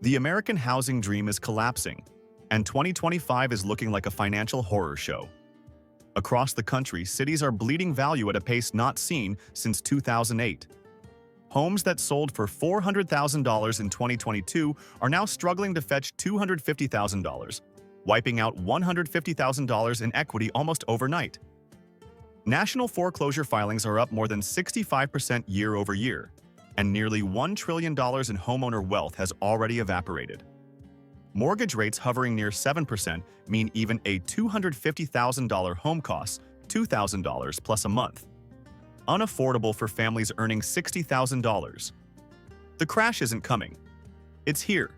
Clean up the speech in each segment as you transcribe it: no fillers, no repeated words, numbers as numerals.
The American housing dream is collapsing, and 2025 is looking like a financial horror show. Across the country, cities are bleeding value at a pace not seen since 2008. Homes that sold for $400,000 in 2022 are now struggling to fetch $250,000, wiping out $150,000 in equity almost overnight. National foreclosure filings are up more than 65% year over year, and nearly $1 trillion in homeowner wealth has already evaporated. Mortgage rates hovering near 7% mean even a $250,000 home costs $2,000 plus a month, unaffordable for families earning $60,000. The crash isn't coming. It's here.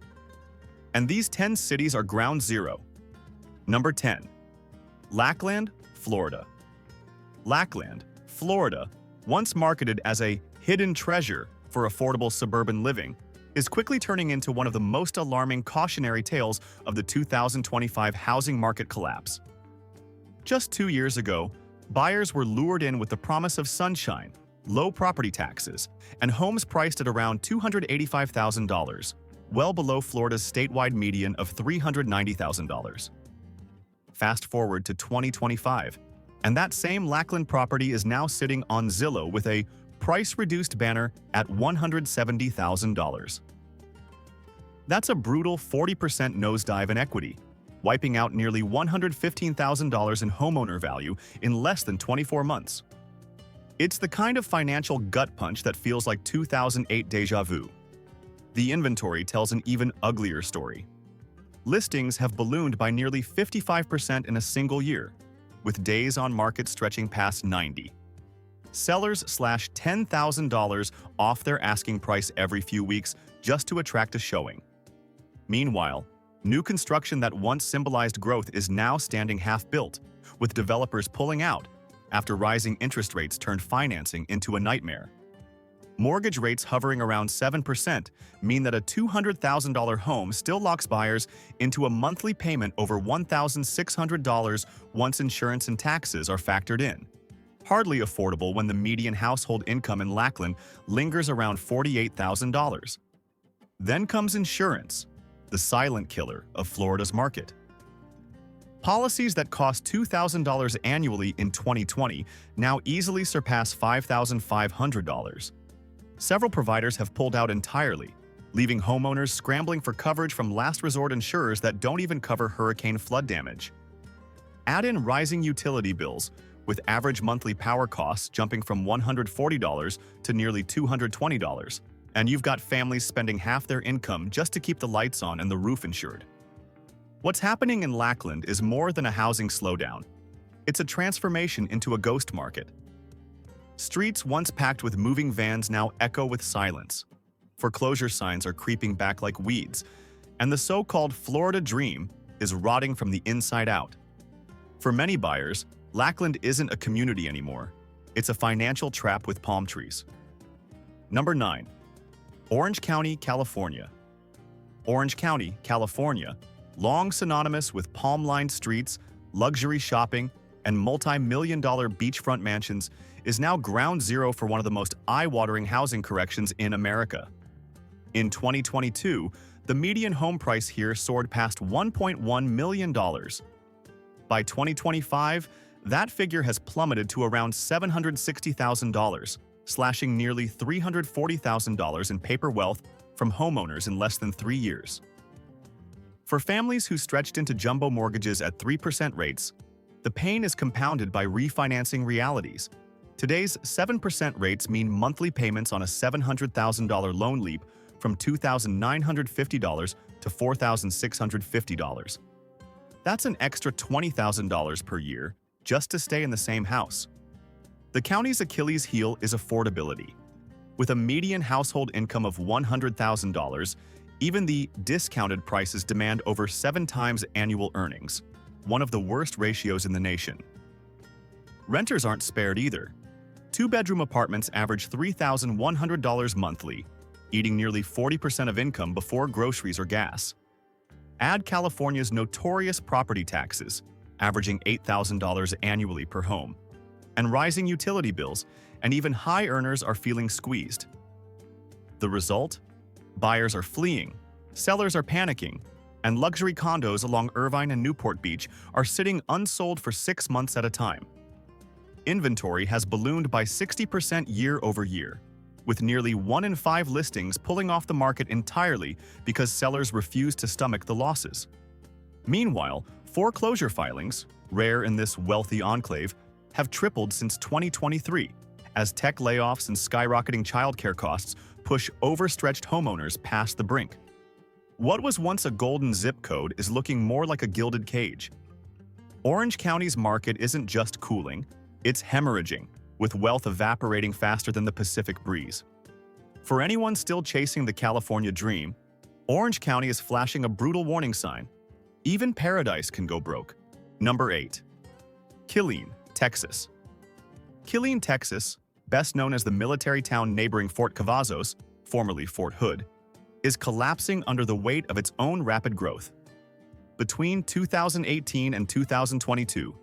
And these 10 cities are ground zero. Number 10. Lackland, Florida. Lackland, Florida, once marketed as a hidden treasure for affordable suburban living, is quickly turning into one of the most alarming cautionary tales of the 2025 housing market collapse. Just 2 years ago, buyers were lured in with the promise of sunshine, low property taxes, and homes priced at around $285,000, well below Florida's statewide median of $390,000. Fast forward to 2025, and that same Lackland property is now sitting on Zillow with a price-reduced banner at $170,000. That's a brutal 40% nosedive in equity, wiping out nearly $115,000 in homeowner value in less than 24 months. It's the kind of financial gut punch that feels like 2008 déjà vu. The inventory tells an even uglier story. Listings have ballooned by nearly 55% in a single year, with days on market stretching past 90. Sellers slash $10,000 off their asking price every few weeks just to attract a showing. Meanwhile, new construction that once symbolized growth is now standing half-built, with developers pulling out after rising interest rates turned financing into a nightmare. Mortgage rates hovering around 7% mean that a $200,000 home still locks buyers into a monthly payment over $1,600 once insurance and taxes are factored in. Hardly affordable when the median household income in Lackland lingers around $48,000. Then comes insurance, the silent killer of Florida's market. Policies that cost $2,000 annually in 2020 now easily surpass $5,500. Several providers have pulled out entirely, leaving homeowners scrambling for coverage from last resort insurers that don't even cover hurricane flood damage. Add in rising utility bills, with average monthly power costs jumping from $140 to nearly $220, and you've got families spending half their income just to keep the lights on and the roof insured. What's happening in Lackland is more than a housing slowdown. It's a transformation into a ghost market. Streets once packed with moving vans now echo with silence. Foreclosure signs are creeping back like weeds, and the so-called Florida dream is rotting from the inside out. For many buyers, Lackland isn't a community anymore. It's a financial trap with palm trees. Number 9. Orange County, California. Orange County, California, long synonymous with palm-lined streets, luxury shopping, and multi-million-dollar beachfront mansions, is now ground zero for one of the most eye-watering housing corrections in America. In 2022, the median home price here soared past $1.1 million. By 2025, that figure has plummeted to around $760,000, slashing nearly $340,000 in paper wealth from homeowners in less than 3 years. For families who stretched into jumbo mortgages at 3% rates, the pain is compounded by refinancing realities. Today's 7% rates mean monthly payments on a $700,000 loan leap from $2,950 to $4,650. That's an extra $20,000 per year just to stay in the same house. The county's Achilles heel is affordability. With a median household income of $100,000, even the discounted prices demand over 7 times annual earnings, one of the worst ratios in the nation. Renters aren't spared either. 2-bedroom apartments average $3,100 monthly, eating nearly 40% of income before groceries or gas. Add California's notorious property taxes, averaging $8,000 annually per home, and rising utility bills, and even high earners are feeling squeezed. The result? Buyers are fleeing, Sellers are panicking, and luxury condos along Irvine and Newport Beach are sitting unsold for 6 months at a time. Inventory has ballooned by 60% year over year, with nearly 1 in 5 listings pulling off the market entirely because sellers refuse to stomach the losses. Meanwhile, foreclosure filings, rare in this wealthy enclave, have tripled since 2023, as tech layoffs and skyrocketing childcare costs push overstretched homeowners past the brink. What was once a golden zip code is looking more like a gilded cage. Orange County's market isn't just cooling, it's hemorrhaging, with wealth evaporating faster than the Pacific breeze. For anyone still chasing the California dream, Orange County is flashing a brutal warning sign. Even paradise can go broke. Number 8. Killeen, Texas. Killeen, Texas, best known as the military town neighboring Fort Cavazos, formerly Fort Hood, is collapsing under the weight of its own rapid growth. Between 2018 and 2022,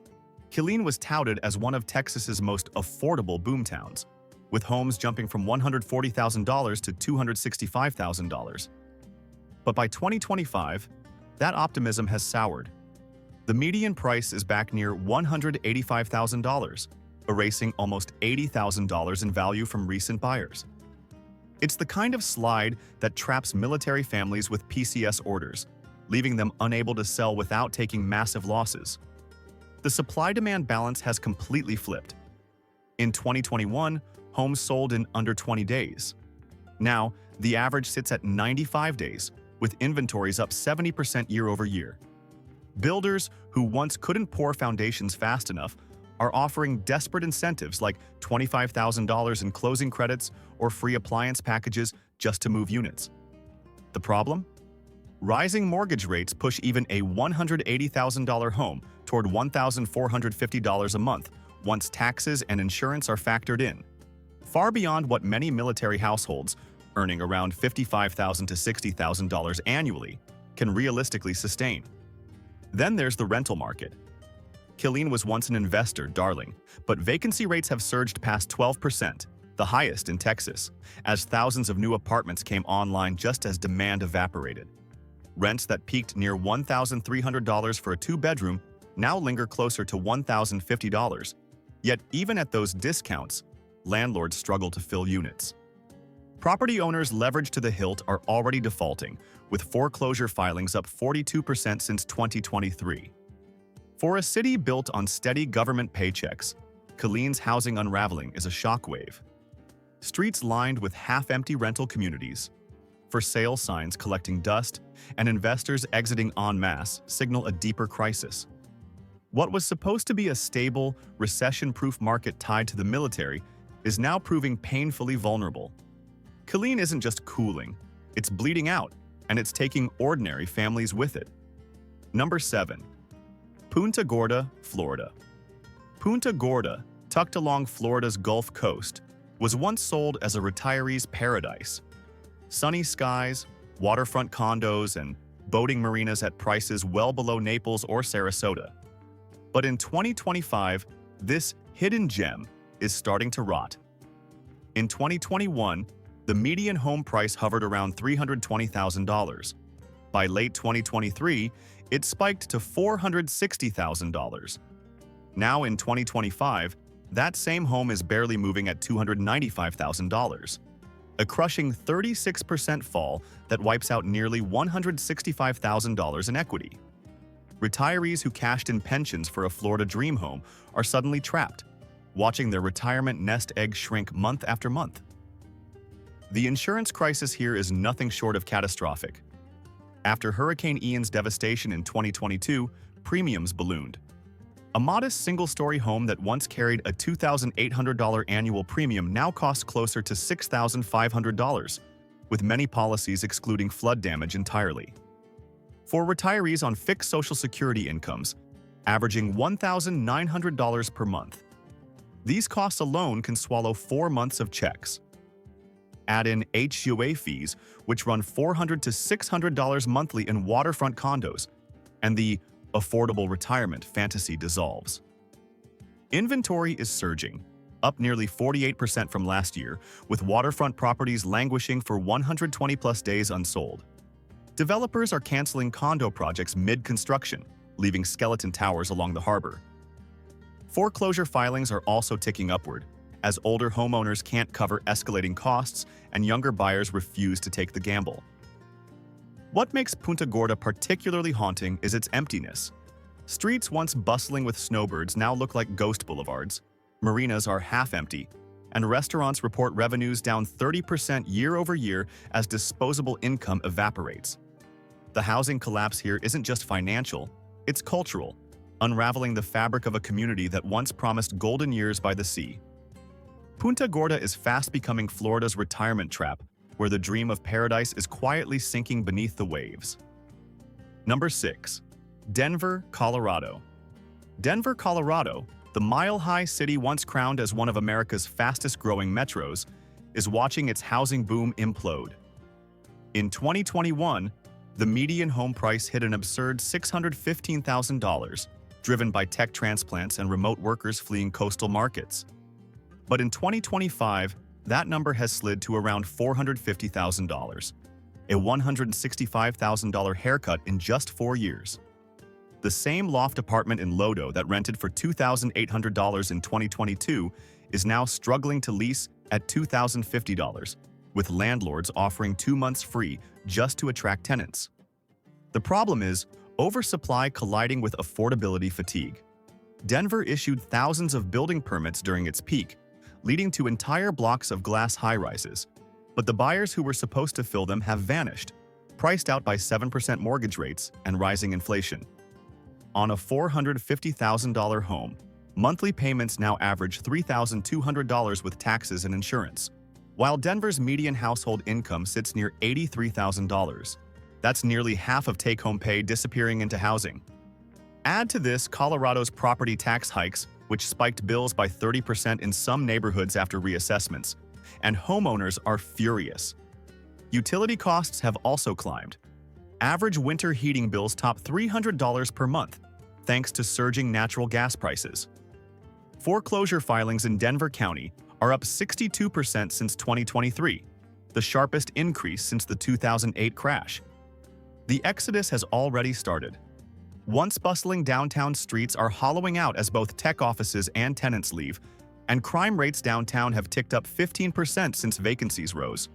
Killeen was touted as one of Texas's most affordable boomtowns, with homes jumping from $140,000 to $265,000. But by 2025, that optimism has soured. The median price is back near $185,000, erasing almost $80,000 in value from recent buyers. It's the kind of slide that traps military families with PCS orders, leaving them unable to sell without taking massive losses. The supply-demand balance has completely flipped. In 2021, homes sold in under 20 days. Now, the average sits at 95 days, with inventories up 70% year over year. Builders who once couldn't pour foundations fast enough are offering desperate incentives like $25,000 in closing credits or free appliance packages just to move units. The problem? Rising mortgage rates push even a $180,000 home toward $1,450 a month once taxes and insurance are factored in, far beyond what many military households, earning around $55,000 to $60,000 annually, can realistically sustain. Then there's the rental market. Killeen was once an investor darling, but vacancy rates have surged past 12%, the highest in Texas, as thousands of new apartments came online just as demand evaporated. Rents that peaked near $1,300 for a 2-bedroom now linger closer to $1,050. Yet even at those discounts, landlords struggle to fill units. Property owners leveraged to the hilt are already defaulting, with foreclosure filings up 42% since 2023. For a city built on steady government paychecks, Killeen's housing unraveling is a shockwave. Streets lined with half-empty rental communities, for sale signs collecting dust, and investors exiting en masse signal a deeper crisis. What was supposed to be a stable, recession-proof market tied to the military is now proving painfully vulnerable. Killeen isn't just cooling, it's bleeding out, and it's taking ordinary families with it. Number 7. Punta Gorda, Florida. Punta Gorda, tucked along Florida's Gulf Coast, was once sold as a retiree's paradise. Sunny skies, waterfront condos, and boating marinas at prices well below Naples or Sarasota. But in 2025, this hidden gem is starting to rot. In 2021, the median home price hovered around $320,000. By late 2023, it spiked to $460,000. Now in 2025, that same home is barely moving at $295,000, a crushing 36% fall that wipes out nearly $165,000 in equity. Retirees who cashed in pensions for a Florida dream home are suddenly trapped, watching their retirement nest egg shrink month after month. The insurance crisis here is nothing short of catastrophic. After Hurricane Ian's devastation in 2022, premiums ballooned. A modest single-story home that once carried a $2,800 annual premium now costs closer to $6,500, with many policies excluding flood damage entirely. For retirees on fixed Social Security incomes, averaging $1,900 per month, these costs alone can swallow 4 months of checks. Add in HUA fees, which run $400 to $600 monthly in waterfront condos, and the affordable retirement fantasy dissolves. Inventory is surging, up nearly 48% from last year, with waterfront properties languishing for 120-plus days unsold. Developers are canceling condo projects mid-construction, leaving skeleton towers along the harbor. Foreclosure filings are also ticking upward, as older homeowners can't cover escalating costs and younger buyers refuse to take the gamble. What makes Punta Gorda particularly haunting is its emptiness. Streets once bustling with snowbirds now look like ghost boulevards, marinas are half empty, and restaurants report revenues down 30% year over year as disposable income evaporates. The housing collapse here isn't just financial, it's cultural, unraveling the fabric of a community that once promised golden years by the sea. Punta Gorda is fast becoming Florida's retirement trap, where the dream of paradise is quietly sinking beneath the waves. Number 6. Denver, Colorado. Denver, Colorado, the mile-high city once crowned as one of America's fastest-growing metros, is watching its housing boom implode. In 2021, the median home price hit an absurd $615,000, driven by tech transplants and remote workers fleeing coastal markets. But in 2025, that number has slid to around $450,000, a $165,000 haircut in just 4 years. The same loft apartment in Lodo that rented for $2,800 in 2022 is now struggling to lease at $2,050, with landlords offering 2 months free just to attract tenants. The problem is oversupply colliding with affordability fatigue. Denver issued thousands of building permits during its peak, leading to entire blocks of glass high-rises, but the buyers who were supposed to fill them have vanished, priced out by 7% mortgage rates and rising inflation. On a $450,000 home, monthly payments now average $3,200 with taxes and insurance, while Denver's median household income sits near $83,000. That's nearly half of take-home pay disappearing into housing. Add to this Colorado's property tax hikes, which spiked bills by 30% in some neighborhoods after reassessments, and homeowners are furious. Utility costs have also climbed. Average winter heating bills top $300 per month, thanks to surging natural gas prices. Foreclosure filings in Denver County are up 62% since 2023, the sharpest increase since the 2008 crash. The exodus has already started. Once bustling downtown streets are hollowing out as both tech offices and tenants leave, and crime rates downtown have ticked up 15% since vacancies rose.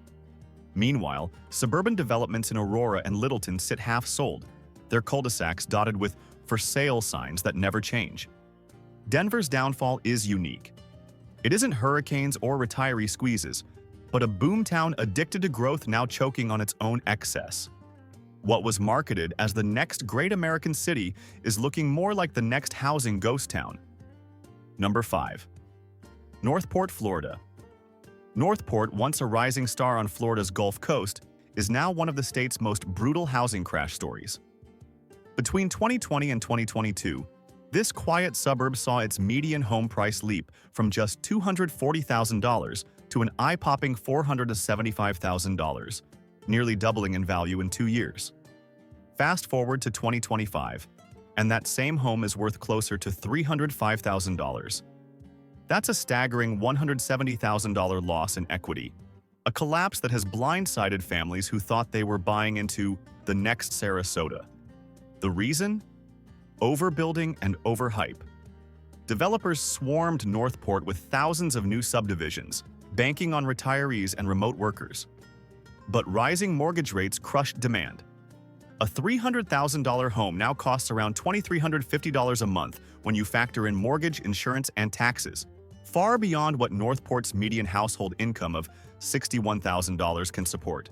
Meanwhile, suburban developments in Aurora and Littleton sit half-sold, their cul-de-sacs dotted with "for sale" signs that never change. Denver's downfall is unique. It isn't hurricanes or retiree squeezes, but a boomtown addicted to growth now choking on its own excess. What was marketed as the next great American city is looking more like the next housing ghost town. Number 5. Northport, Florida. Northport, once a rising star on Florida's Gulf Coast, is now one of the state's most brutal housing crash stories. Between 2020 and 2022, this quiet suburb saw its median home price leap from just $240,000 to an eye-popping $475,000, nearly doubling in value in 2 years. Fast forward to 2025, and that same home is worth closer to $305,000. That's a staggering $170,000 loss in equity, a collapse that has blindsided families who thought they were buying into the next Sarasota. The reason? Overbuilding and overhype. Developers swarmed Northport with thousands of new subdivisions, banking on retirees and remote workers. But rising mortgage rates crushed demand. A $300,000 home now costs around $2,350 a month when you factor in mortgage, insurance, and taxes, far beyond what Northport's median household income of $61,000 can support.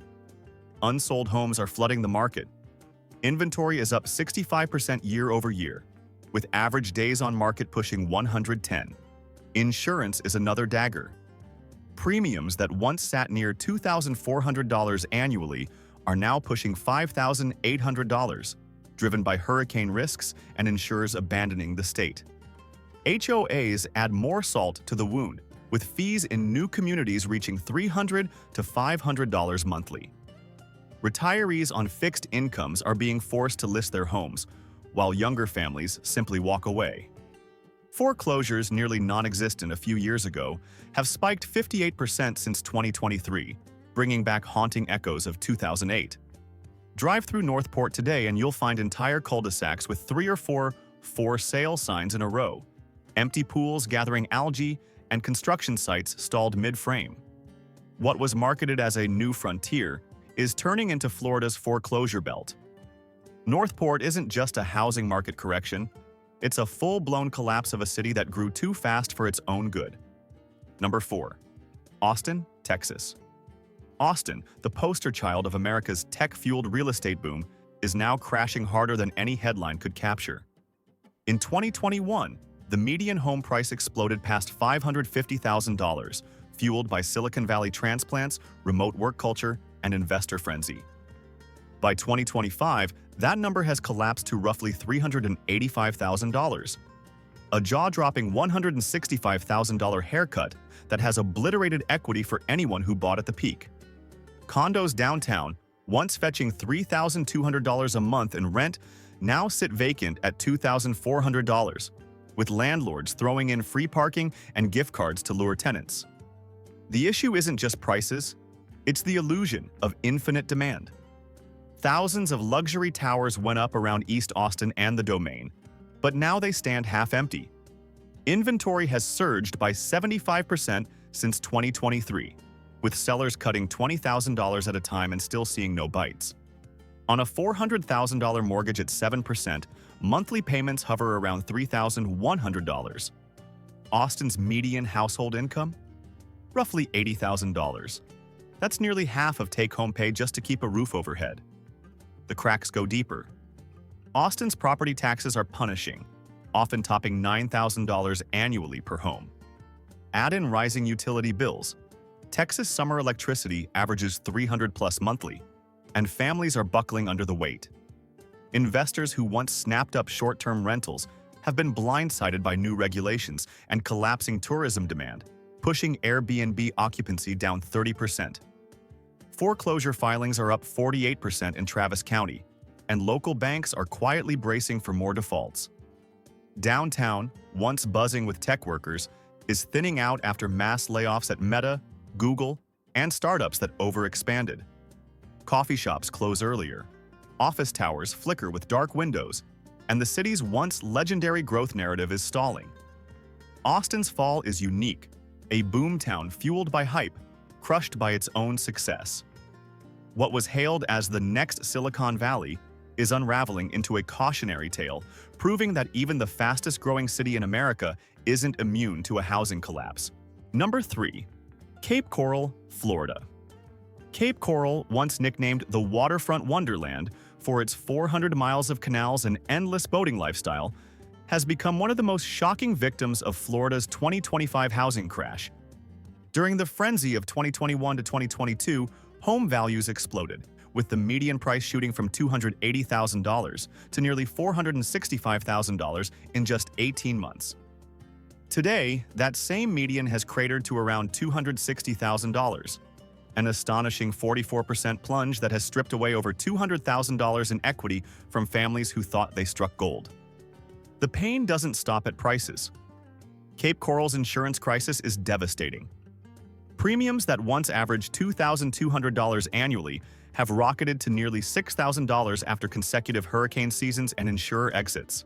Unsold homes are flooding the market. Inventory is up 65% year over year, with average days on market pushing 110. Insurance is another dagger. Premiums that once sat near $2,400 annually are now pushing $5,800, driven by hurricane risks and insurers abandoning the state. HOAs add more salt to the wound, with fees in new communities reaching $300 to $500 monthly. Retirees on fixed incomes are being forced to list their homes, while younger families simply walk away. Foreclosures, nearly non-existent a few years ago, have spiked 58% since 2023, bringing back haunting echoes of 2008. Drive through Northport today and you'll find entire cul-de-sacs with 3 or 4 for sale signs in a row, empty pools gathering algae, and construction sites stalled mid-frame. What was marketed as a new frontier is turning into Florida's foreclosure belt. Northport isn't just a housing market correction, it's a full-blown collapse of a city that grew too fast for its own good. Number 4. Austin, Texas. Austin, the poster child of America's tech-fueled real estate boom, is now crashing harder than any headline could capture. In 2021, the median home price exploded past $550,000, fueled by Silicon Valley transplants, remote work culture, and investor frenzy. By 2025, that number has collapsed to roughly $385,000. A jaw-dropping $165,000 haircut that has obliterated equity for anyone who bought at the peak. Condos downtown, once fetching $3,200 a month in rent, now sit vacant at $2,400, with landlords throwing in free parking and gift cards to lure tenants. The issue isn't just prices, it's the illusion of infinite demand. Thousands of luxury towers went up around East Austin and the Domain, but now they stand half empty. Inventory has surged by 75% since 2023, with sellers cutting $20,000 at a time and still seeing no bites. On a $400,000 mortgage at 7%, monthly payments hover around $3,100. Austin's median household income? Roughly $80,000. That's nearly half of take-home pay just to keep a roof overhead. The cracks go deeper. Austin's property taxes are punishing, often topping $9,000 annually per home. Add in rising utility bills. Texas summer electricity averages $300+ monthly, and families are buckling under the weight. Investors who once snapped up short-term rentals have been blindsided by new regulations and collapsing tourism demand, pushing Airbnb occupancy down 30%. Foreclosure filings are up 48% in Travis County, and local banks are quietly bracing for more defaults. Downtown, once buzzing with tech workers, is thinning out after mass layoffs at Meta, Google, and startups that overexpanded. Coffee shops close earlier, office towers flicker with dark windows, and the city's once legendary growth narrative is stalling. Austin's fall is unique, a boomtown fueled by hype, crushed by its own success. What was hailed as the next Silicon Valley is unraveling into a cautionary tale, proving that even the fastest-growing city in America isn't immune to a housing collapse. Number 3. Cape Coral, Florida. Cape Coral, once nicknamed the waterfront wonderland for its 400 miles of canals and endless boating lifestyle, has become one of the most shocking victims of Florida's 2025 housing crash. During the frenzy of 2021 to 2022, home values exploded, with the median price shooting from $280,000 to nearly $465,000 in just 18 months. Today, that same median has cratered to around $260,000, an astonishing 44% plunge that has stripped away over $200,000 in equity from families who thought they struck gold. The pain doesn't stop at prices. Cape Coral's insurance crisis is devastating. Premiums that once averaged $2,200 annually have rocketed to nearly $6,000 after consecutive hurricane seasons and insurer exits.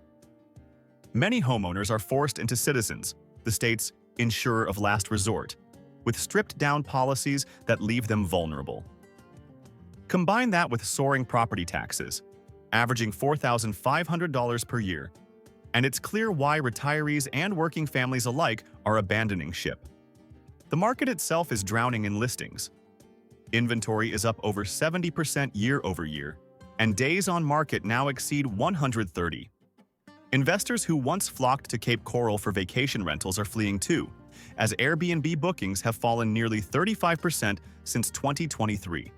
Many homeowners are forced into Citizens, the state's insurer of last resort, with stripped-down policies that leave them vulnerable. Combine that with soaring property taxes, averaging $4,500 per year, and it's clear why retirees and working families alike are abandoning ship. The market itself is drowning in listings. Inventory is up over 70% year-over-year, and days on market now exceed 130. Investors who once flocked to Cape Coral for vacation rentals are fleeing too, as Airbnb bookings have fallen nearly 35% since 2023.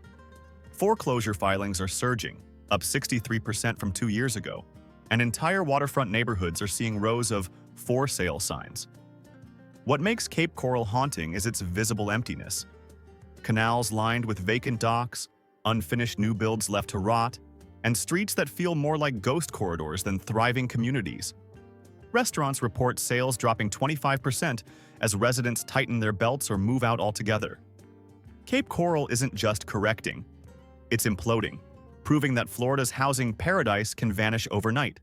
Foreclosure filings are surging, up 63% from 2 years ago, and entire waterfront neighborhoods are seeing rows of for sale signs. What makes Cape Coral haunting is its visible emptiness. Canals lined with vacant docks, unfinished new builds left to rot, and streets that feel more like ghost corridors than thriving communities. Restaurants report sales dropping 25% as residents tighten their belts or move out altogether. Cape Coral isn't just correcting, it's imploding. proving that Florida's housing paradise can vanish overnight.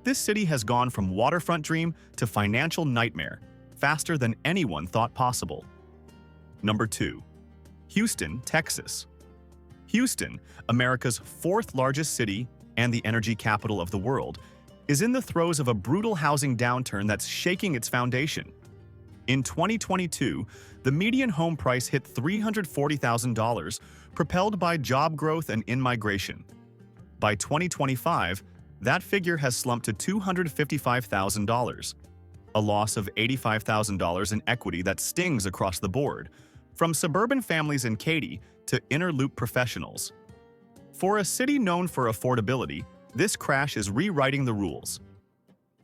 This city has gone from waterfront dream to financial nightmare faster than anyone thought possible. Number 2. Houston, Texas. Houston, America's fourth largest city and the energy capital of the world, is in the throes of a brutal housing downturn that's shaking its foundation. In 2022, the median home price hit $340,000, propelled by job growth and in-migration. By 2025, that figure has slumped to $255,000, a loss of $85,000 in equity that stings across the board, from suburban families in Katy to inner loop professionals. For a city known for affordability, this crash is rewriting the rules.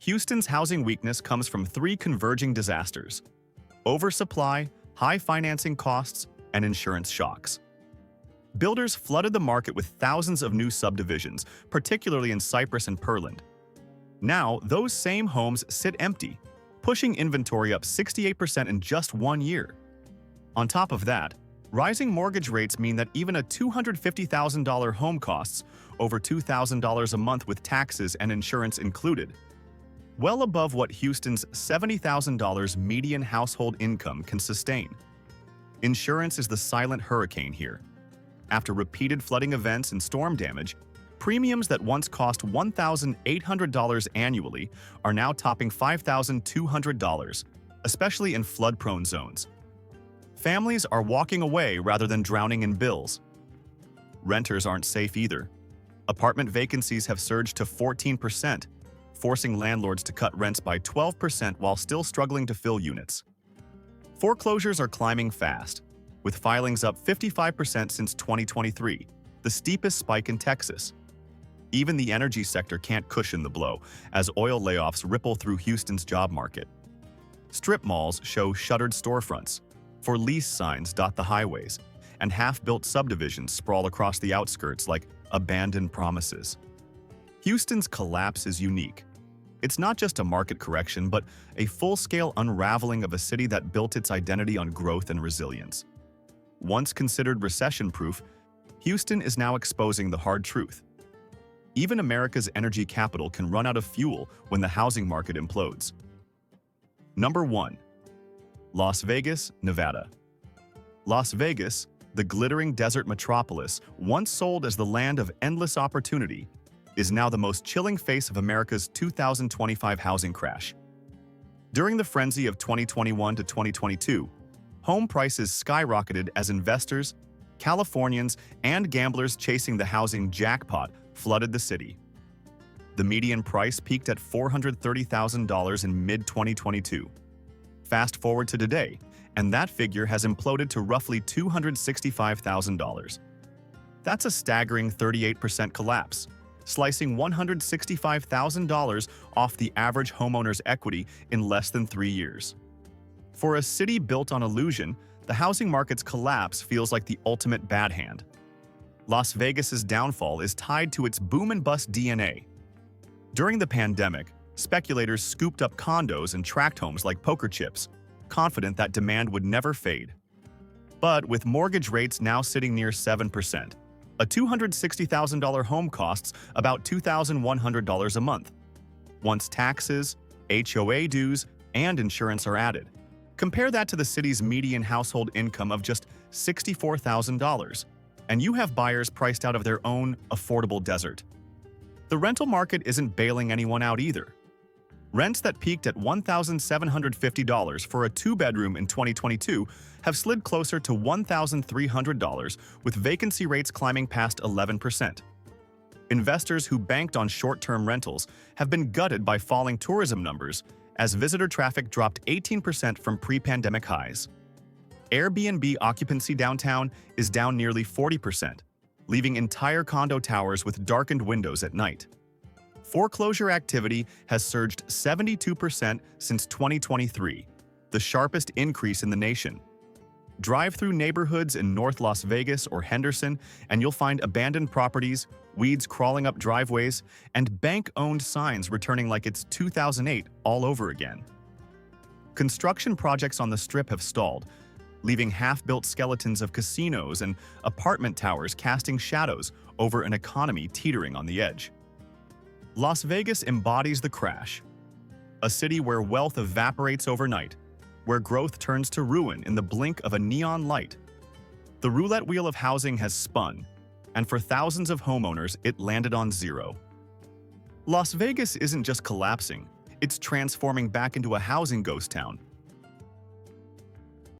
Houston's housing weakness comes from three converging disasters: oversupply, high financing costs, and insurance shocks. Builders flooded the market with thousands of new subdivisions, particularly in Cypress and Pearland. Now, those same homes sit empty, pushing inventory up 68% in just 1 year. On top of that, rising mortgage rates mean that even a $250,000 home costs over $2,000 a month with taxes and insurance included, well above what Houston's $70,000 median household income can sustain. Insurance is the silent hurricane here. After repeated flooding events and storm damage, premiums that once cost $1,800 annually are now topping $5,200, especially in flood-prone zones. Families are walking away rather than drowning in bills. Renters aren't safe either. Apartment vacancies have surged to 14%, forcing landlords to cut rents by 12% while still struggling to fill units. Foreclosures are climbing fast, with filings up 55% since 2023, the steepest spike in Texas. Even the energy sector can't cushion the blow, as oil layoffs ripple through Houston's job market. Strip malls show shuttered storefronts, for lease signs dot the highways, and half-built subdivisions sprawl across the outskirts like abandoned promises. Houston's collapse is unique. It's not just a market correction, but a full-scale unraveling of a city that built its identity on growth and resilience. Once considered recession-proof, Houston is now exposing the hard truth. Even America's energy capital can run out of fuel when the housing market implodes. Number 1. Las Vegas, Nevada. Las Vegas, the glittering desert metropolis once sold as the land of endless opportunity, is now the most chilling face of America's 2025 housing crash. During the frenzy of 2021 to 2022, home prices skyrocketed as investors, Californians, and gamblers chasing the housing jackpot flooded the city. The median price peaked at $430,000 in mid-2022. Fast forward to today, and that figure has imploded to roughly $265,000. That's a staggering 38% collapse, slicing $165,000 off the average homeowner's equity in less than 3 years. For a city built on illusion, the housing market's collapse feels like the ultimate bad hand. Las Vegas's downfall is tied to its boom-and-bust DNA. During the pandemic, speculators scooped up condos and tract homes like poker chips, confident that demand would never fade. But with mortgage rates now sitting near 7%, a $260,000 home costs about $2,100 a month. Once taxes, HOA dues, and insurance are added, compare that to the city's median household income of just $64,000, and you have buyers priced out of their own affordable desert. The rental market isn't bailing anyone out either. Rents that peaked at $1,750 for a two-bedroom in 2022 have slid closer to $1,300, with vacancy rates climbing past 11%. Investors who banked on short-term rentals have been gutted by falling tourism numbers as visitor traffic dropped 18% from pre-pandemic highs. Airbnb occupancy downtown is down nearly 40%, leaving entire condo towers with darkened windows at night. Foreclosure activity has surged 72% since 2023, the sharpest increase in the nation. Drive through neighborhoods in North Las Vegas or Henderson, and you'll find abandoned properties, weeds crawling up driveways, and bank-owned signs returning like it's 2008 all over again. Construction projects on the Strip have stalled, leaving half-built skeletons of casinos and apartment towers casting shadows over an economy teetering on the edge. Las Vegas embodies the crash, a city where wealth evaporates overnight, where growth turns to ruin in the blink of a neon light. The roulette wheel of housing has spun, and for thousands of homeowners, it landed on zero. Las Vegas isn't just collapsing, it's transforming back into a housing ghost town,